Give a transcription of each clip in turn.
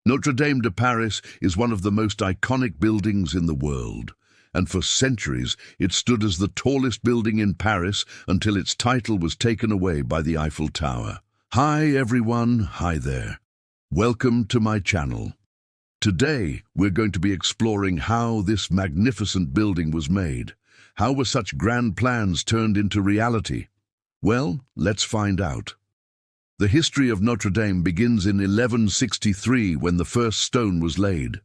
Notre Dame de Paris is one of the most iconic buildings in the world, and for centuries it stood as the tallest building in Paris until its title was taken away by the Eiffel Tower. Hi everyone, hi there. Welcome to my channel. Today we're going to be exploring how this magnificent building was made. How were such grand plans turned into reality? Well, let's find out. The history of Notre Dame begins in 1163 when the first stone was laid.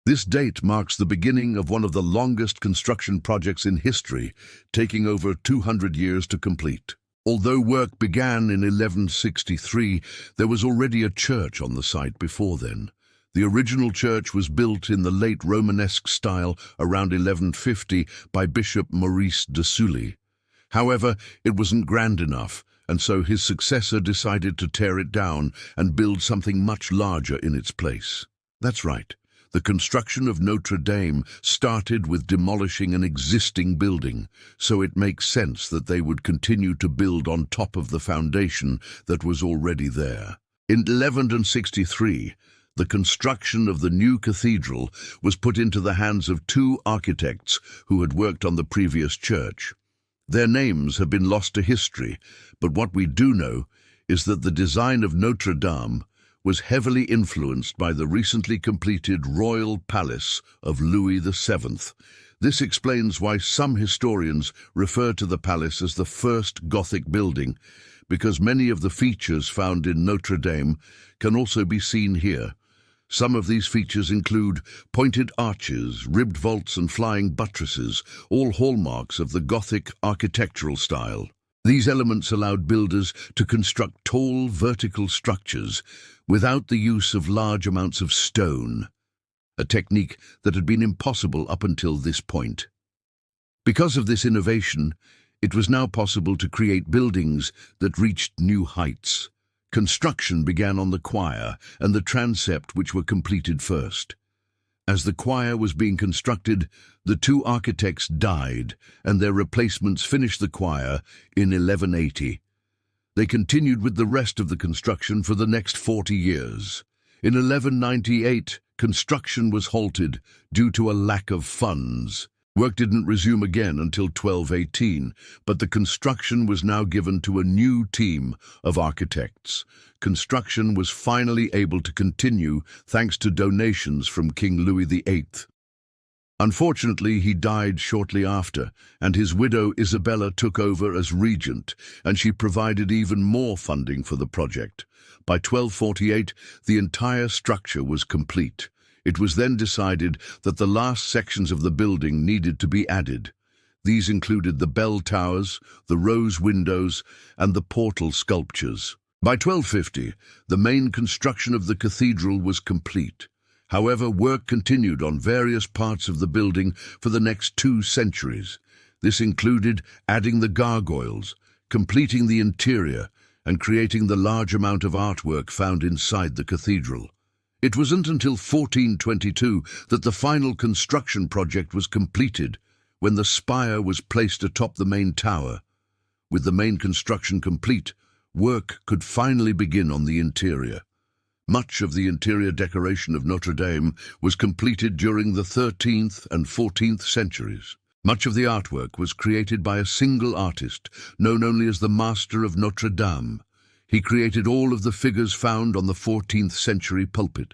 This date marks the beginning of one of the longest construction projects in history, taking over 200 years to complete. Although work began in 1163, there was already a church on the site before then. The original church was built in the late Romanesque style around 1150 by Bishop Maurice de Sully. However, it wasn't grand enough, and so his successor decided to tear it down and build something much larger in its place. That's right. The construction of Notre Dame started with demolishing an existing building, so it makes sense that they would continue to build on top of the foundation that was already there. In 1163, the construction of the new cathedral was put into the hands of two architects who had worked on the previous church. Their names have been lost to history, but what we do know is that the design of Notre Dame was heavily influenced by the recently completed royal palace of Louis VII. This explains why some historians refer to the palace as the first Gothic building, because many of the features found in Notre Dame can also be seen here. Some of these features include pointed arches, ribbed vaults and flying buttresses, all hallmarks of the Gothic architectural style. These elements allowed builders to construct tall, vertical structures without the use of large amounts of stone, a technique that had been impossible up until this point. Because of this innovation, it was now possible to create buildings that reached new heights. Construction began on the choir and the transept, which were completed first. As the choir was being constructed, the two architects died, and their replacements finished the choir in 1180. They continued with the rest of the construction for the next 40 years. In 1198, construction was halted due to a lack of funds. Work didn't resume again until 1218, but the construction was now given to a new team of architects. Construction was finally able to continue thanks to donations from King Louis VIII. Unfortunately, he died shortly after, and his widow Isabella took over as regent, and she provided even more funding for the project. By 1248, the entire structure was complete. It was then decided that the last sections of the building needed to be added. These included the bell towers, the rose windows, and the portal sculptures. By 1250, the main construction of the cathedral was complete. However, work continued on various parts of the building for the next 2 centuries. This included adding the gargoyles, completing the interior, and creating the large amount of artwork found inside the cathedral. It wasn't until 1422 that the final construction project was completed, when the spire was placed atop the main tower. With the main construction complete, work could finally begin on the interior. Much of the interior decoration of Notre Dame was completed during the 13th and 14th centuries. Much of the artwork was created by a single artist, known only as the Master of Notre Dame. He created all of the figures found on the 14th century pulpit.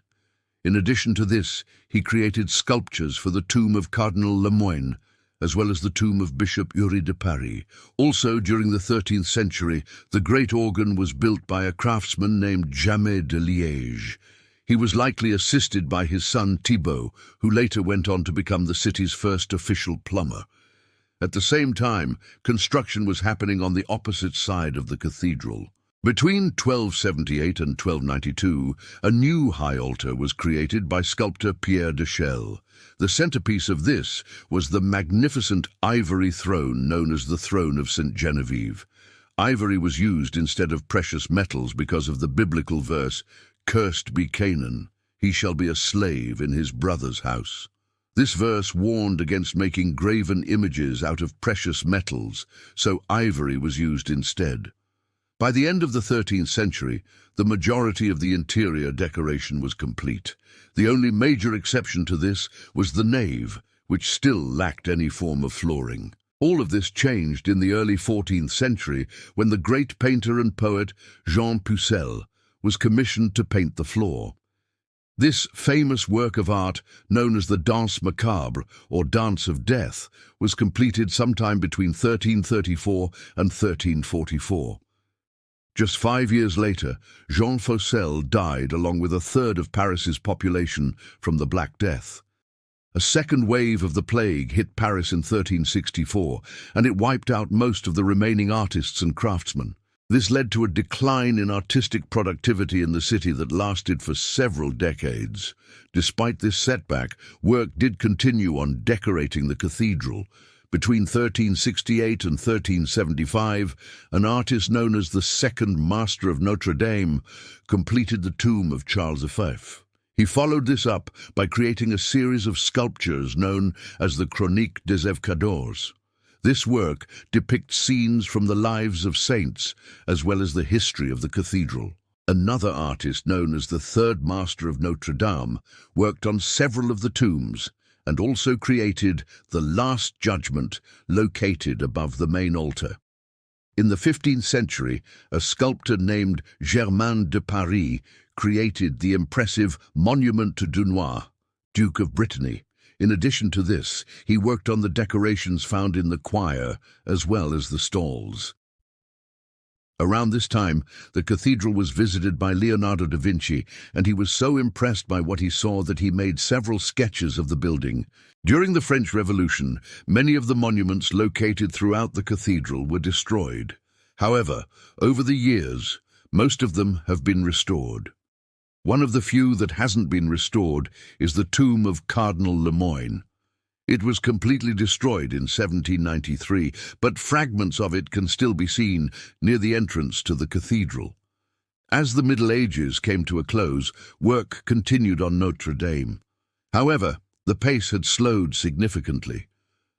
In addition to this, he created sculptures for the tomb of Cardinal Lemoyne, as well as the tomb of Bishop Uri de Paris. Also, during the 13th century, the great organ was built by a craftsman named Jamet de Liège. He was likely assisted by his son Thibaut, who later went on to become the city's first official plumber. At the same time, construction was happening on the opposite side of the cathedral. Between 1278 and 1292, a new high altar was created by sculptor Pierre de Chelles. The centerpiece of this was the magnificent ivory throne known as the Throne of St. Genevieve. Ivory was used instead of precious metals because of the biblical verse, "Cursed be Canaan, he shall be a slave in his brother's house." This verse warned against making graven images out of precious metals, so ivory was used instead. By the end of the 13th century, the majority of the interior decoration was complete. The only major exception to this was the nave, which still lacked any form of flooring. All of this changed in the early 14th century when the great painter and poet Jean Pucelle was commissioned to paint the floor. This famous work of art, known as the Danse Macabre, or Dance of Death, was completed sometime between 1334 and 1344. Just 5 years later, Jean Pucelle died along with a third of Paris's population from the Black Death. A second wave of the plague hit Paris in 1364, and it wiped out most of the remaining artists and craftsmen. This led to a decline in artistic productivity in the city that lasted for several decades. Despite this setback, work did continue on decorating the cathedral. Between 1368 and 1375, an artist known as the Second Master of Notre Dame completed the tomb of Charles V. He followed this up by creating a series of sculptures known as the Chronique des Évcadors. This work depicts scenes from the lives of saints, as well as the history of the cathedral. Another artist known as the Third Master of Notre Dame worked on several of the tombs and also created the Last Judgment located above the main altar. In the 15th century, a sculptor named Germain de Paris created the impressive Monument to Dunois, Duke of Brittany. In addition to this, he worked on the decorations found in the choir as well as the stalls. Around this time, the cathedral was visited by Leonardo da Vinci, and he was so impressed by what he saw that he made several sketches of the building. During the French Revolution, many of the monuments located throughout the cathedral were destroyed. However, over the years, most of them have been restored. One of the few that hasn't been restored is the tomb of Cardinal Lemoyne. It was completely destroyed in 1793, but fragments of it can still be seen near the entrance to the cathedral. As the Middle Ages came to a close, work continued on Notre Dame. However, the pace had slowed significantly.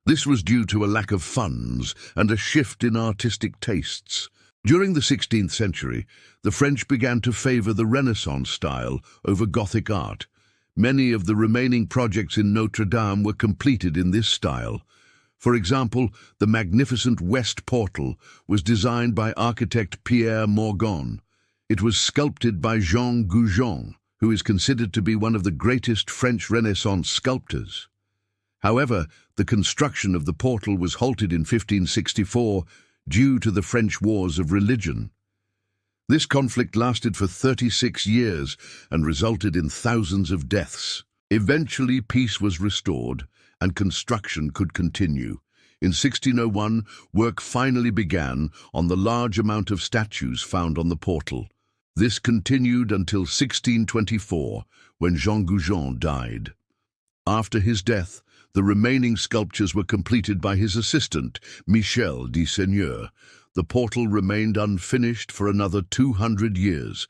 This was due to a lack of funds and a shift in artistic tastes. During the 16th century, the French began to favor the Renaissance style over Gothic art. Many of the remaining projects in Notre Dame were completed in this style. For example, the magnificent West Portal was designed by architect Pierre Morgon. It was sculpted by Jean Goujon, who is considered to be one of the greatest French Renaissance sculptors. However, the construction of the portal was halted in 1564 due to the French Wars of Religion. This conflict lasted for 36 years and resulted in thousands of deaths. Eventually, peace was restored and construction could continue. In 1601, work finally began on the large amount of statues found on the portal. This continued until 1624, when Jean Goujon died. After his death, the remaining sculptures were completed by his assistant, Michel de Seigneur. The portal remained unfinished for another 200 years.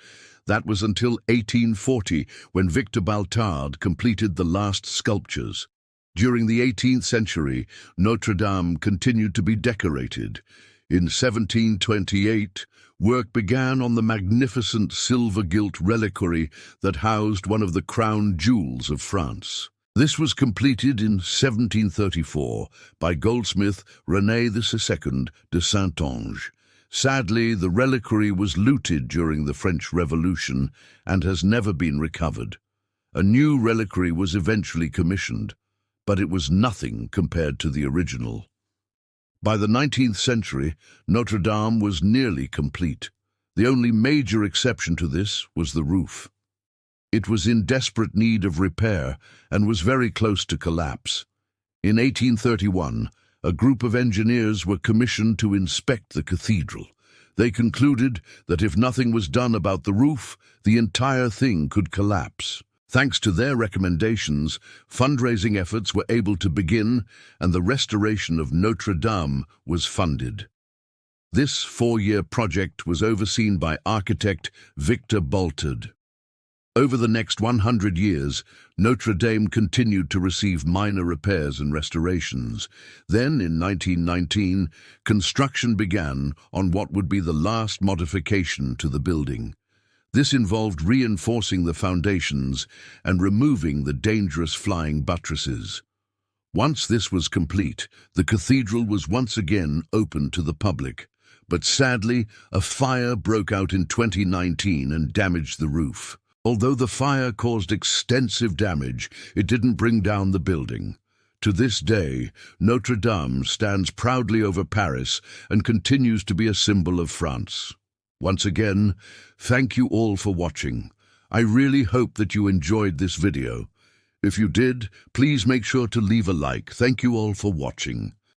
That was until 1840, when Victor Baltard completed the last sculptures. During the 18th century, Notre Dame continued to be decorated. In 1728, work began on the magnificent silver-gilt reliquary that housed one of the crown jewels of France. This was completed in 1734 by goldsmith René II de Saintonge. Sadly, the reliquary was looted during the French Revolution and has never been recovered. A new reliquary was eventually commissioned, but it was nothing compared to the original. By the 19th century, Notre Dame was nearly complete. The only major exception to this was the roof. It was in desperate need of repair and was very close to collapse. In 1831, a group of engineers were commissioned to inspect the cathedral. They concluded that if nothing was done about the roof, the entire thing could collapse. Thanks to their recommendations, fundraising efforts were able to begin and the restoration of Notre Dame was funded. This 4-year project was overseen by architect Victor Baltard. Over the next 100 years, Notre Dame continued to receive minor repairs and restorations. Then, in 1919, construction began on what would be the last modification to the building. This involved reinforcing the foundations and removing the dangerous flying buttresses. Once this was complete, the cathedral was once again open to the public. But sadly, a fire broke out in 2019 and damaged the roof. Although the fire caused extensive damage, it didn't bring down the building. To this day, Notre Dame stands proudly over Paris and continues to be a symbol of France. Once again, thank you all for watching. I really hope that you enjoyed this video. If you did, please make sure to leave a like. Thank you all for watching.